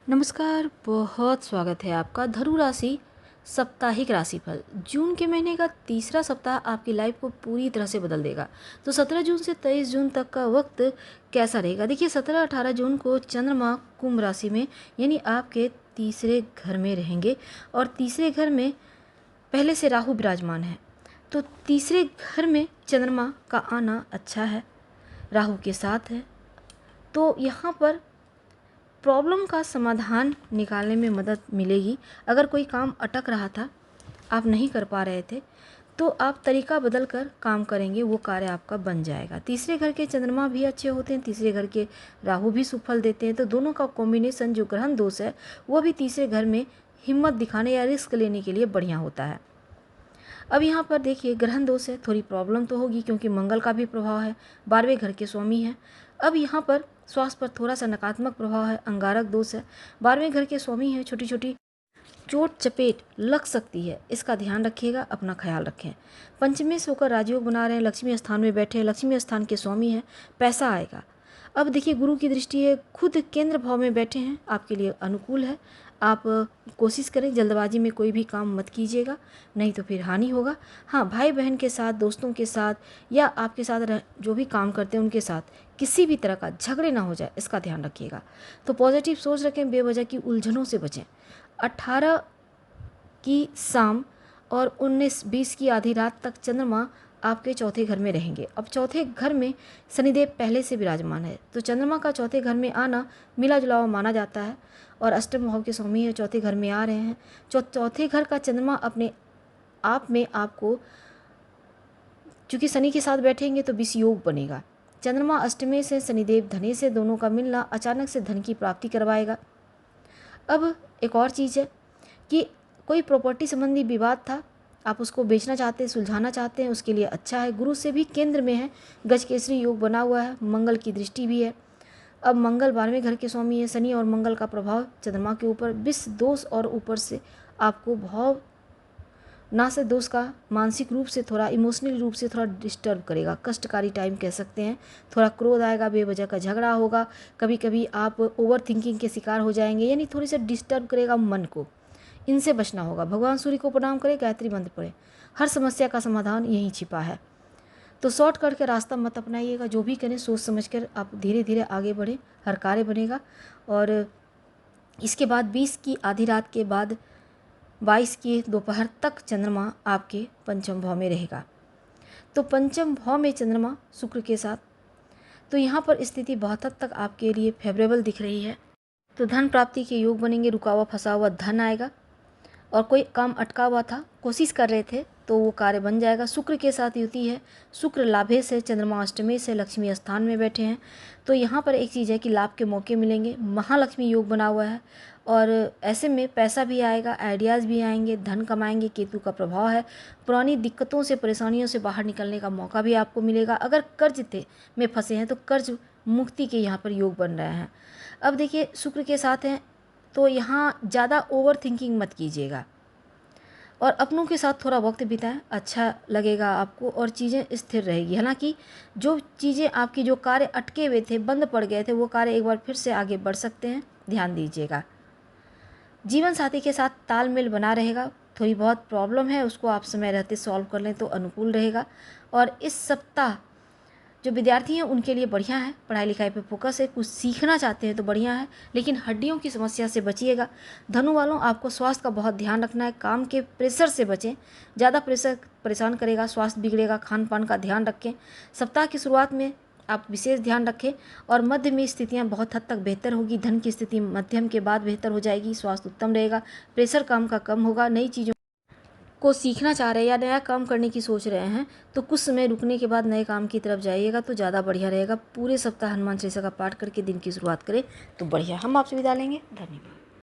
नमस्कार, बहुत स्वागत है आपका धनु राशि साप्ताहिक राशिफल। जून के महीने का तीसरा सप्ताह आपकी लाइफ को पूरी तरह से बदल देगा। तो 17 जून से 23 जून तक का वक्त कैसा रहेगा? देखिए, 17-18 जून को चंद्रमा कुंभ राशि में यानी आपके तीसरे घर में रहेंगे और तीसरे घर में पहले से राहु विराजमान है। तो तीसरे घर में चंद्रमा का आना अच्छा है, राहु के साथ है। तो यहाँ पर प्रॉब्लम का समाधान निकालने में मदद मिलेगी। अगर कोई काम अटक रहा था, आप नहीं कर पा रहे थे, तो आप तरीका बदल कर काम करेंगे, वो कार्य आपका बन जाएगा। तीसरे घर के चंद्रमा भी अच्छे होते हैं, तीसरे घर के राहु भी सुफल देते हैं। तो दोनों का कॉम्बिनेशन जो ग्रहण दोष है वो भी तीसरे घर में हिम्मत दिखाने या रिस्क लेने के लिए बढ़िया होता है। अब यहाँ पर देखिए, ग्रहण दोष है, थोड़ी प्रॉब्लम तो होगी क्योंकि मंगल का भी प्रभाव है, 12वें घर के स्वामी है। अब यहाँ पर स्वास्थ्य पर थोड़ा सा नकारात्मक प्रभाव है, अंगारक दोष है, 12वें घर के स्वामी है, छोटी छोटी चोट चपेट लग सकती है, इसका ध्यान रखिएगा, अपना ख्याल रखें। पंचमी से होकर राजयोग बना रहे हैं, लक्ष्मी स्थान में बैठे हैं, लक्ष्मी स्थान के स्वामी हैं, पैसा आएगा। अब देखिए, गुरु की दृष्टि है, खुद केंद्र भाव में बैठे हैं, आपके लिए अनुकूल है। आप कोशिश करें, जल्दबाजी में कोई भी काम मत कीजिएगा, नहीं तो फिर हानि होगा। हाँ, भाई बहन के साथ, दोस्तों के साथ या आपके साथ जो भी काम करते हैं उनके साथ किसी भी तरह का झगड़े ना हो जाए, इसका ध्यान रखिएगा। तो पॉजिटिव सोच रखें, बेवजह की उलझनों से बचें। 18 की शाम और 19-20 की आधी रात तक चंद्रमा आपके चौथे घर में रहेंगे। अब चौथे घर में शनिदेव पहले से विराजमान है, तो चंद्रमा का चौथे घर में आना मिला जुला हुआ माना जाता है और अष्टम भाव के स्वामी है, चौथे घर में आ रहे हैं। चौथे घर का चंद्रमा अपने आप में आपको, चूँकि शनि के साथ बैठेंगे तो विष योग बनेगा। चंद्रमा अष्टमे से, शनिदेव धने से, दोनों का मिलना अचानक से धन की प्राप्ति करवाएगा। अब एक और चीज़ है कि कोई प्रॉपर्टी संबंधी विवाद था, आप उसको बेचना चाहते हैं, सुलझाना चाहते हैं, उसके लिए अच्छा है। गुरु से भी केंद्र में है, गजकेसरी योग बना हुआ है, मंगल की दृष्टि भी है। अब मंगल 12वें घर के स्वामी है, शनि और मंगल का प्रभाव चंद्रमा के ऊपर विष दोष और ऊपर से आपको भाव ना से दोष का मानसिक रूप से, थोड़ा इमोशनल रूप से थोड़ा डिस्टर्ब करेगा, कष्टकारी टाइम कह सकते हैं। थोड़ा क्रोध आएगा, बेवजह का झगड़ा होगा, कभी कभी आप ओवर थिंकिंग के शिकार हो जाएंगे, यानी थोड़ी सी डिस्टर्ब करेगा मन को। इनसे बचना होगा। भगवान सूर्य को प्रणाम करें, गायत्री मंत्र पढ़ें, हर समस्या का समाधान यहीं छिपा है। तो शॉर्टकट के रास्ता मत अपनाइएगा, जो भी करें सोच समझ कर आप धीरे धीरे आगे बढ़ें, हर कार्य बनेगा। और इसके बाद 20 की आधी रात के बाद 22 की दोपहर तक चंद्रमा आपके पंचम भाव में रहेगा। तो पंचम भाव में चंद्रमा शुक्र के साथ, तो यहाँ पर स्थिति बहुत हद तक आपके लिए फेवरेबल दिख रही है। तो धन प्राप्ति के योग बनेंगे, रुका हुआ फंसा हुआ धन आएगा और कोई काम अटका हुआ था, कोशिश कर रहे थे, तो वो कार्य बन जाएगा। शुक्र के साथ युति है, शुक्र लाभे से, चंद्रमा अष्टमी से, लक्ष्मी स्थान में बैठे हैं। तो यहाँ पर एक चीज़ है कि लाभ के मौके मिलेंगे, महालक्ष्मी योग बना हुआ है और ऐसे में पैसा भी आएगा, आइडियाज़ भी आएंगे, धन कमाएंगे, केतु का प्रभाव है। पुरानी दिक्कतों से, परेशानियों से बाहर निकलने का मौका भी आपको मिलेगा। अगर कर्ज में फंसे हैं तो कर्ज मुक्ति के यहाँ पर योग बन रहे हैं। अब देखिए, शुक्र के साथ हैं तो यहाँ ज़्यादा ओवर थिंकिंग मत कीजिएगा और अपनों के साथ थोड़ा वक्त बिताएं, अच्छा लगेगा आपको और चीज़ें स्थिर रहेगी। हालांकि जो चीज़ें आपकी, जो कार्य अटके हुए थे, बंद पड़ गए थे, वो कार्य एक बार फिर से आगे बढ़ सकते हैं, ध्यान दीजिएगा। जीवन साथी के साथ तालमेल बना रहेगा, थोड़ी बहुत प्रॉब्लम है उसको आप समय रहते सॉल्व कर लें तो अनुकूल रहेगा। और इस सप्ताह जो विद्यार्थी हैं उनके लिए बढ़िया है, पढ़ाई लिखाई पे फोकस है, कुछ सीखना चाहते हैं तो बढ़िया है, लेकिन हड्डियों की समस्या से बचिएगा। धनु वालों, आपको स्वास्थ्य का बहुत ध्यान रखना है, काम के प्रेशर से बचें, ज़्यादा प्रेशर परेशान करेगा, स्वास्थ्य बिगड़ेगा, खान पान का ध्यान रखें। सप्ताह की शुरुआत में आप विशेष ध्यान रखें और मध्य में स्थितियाँ बहुत हद तक बेहतर होगी। धन की स्थिति मध्यम के बाद बेहतर हो जाएगी, स्वास्थ्य उत्तम रहेगा, प्रेशर काम का कम होगा। नई चीज़ों को सीखना चाह रहे हैं या नया काम करने की सोच रहे हैं तो कुछ समय रुकने के बाद नए काम की तरफ जाइएगा तो ज़्यादा बढ़िया रहेगा। पूरे सप्ताह हनुमान चालीसा का पाठ करके दिन की शुरुआत करें तो बढ़िया। हम आपसे विदा लेंगे, धन्यवाद।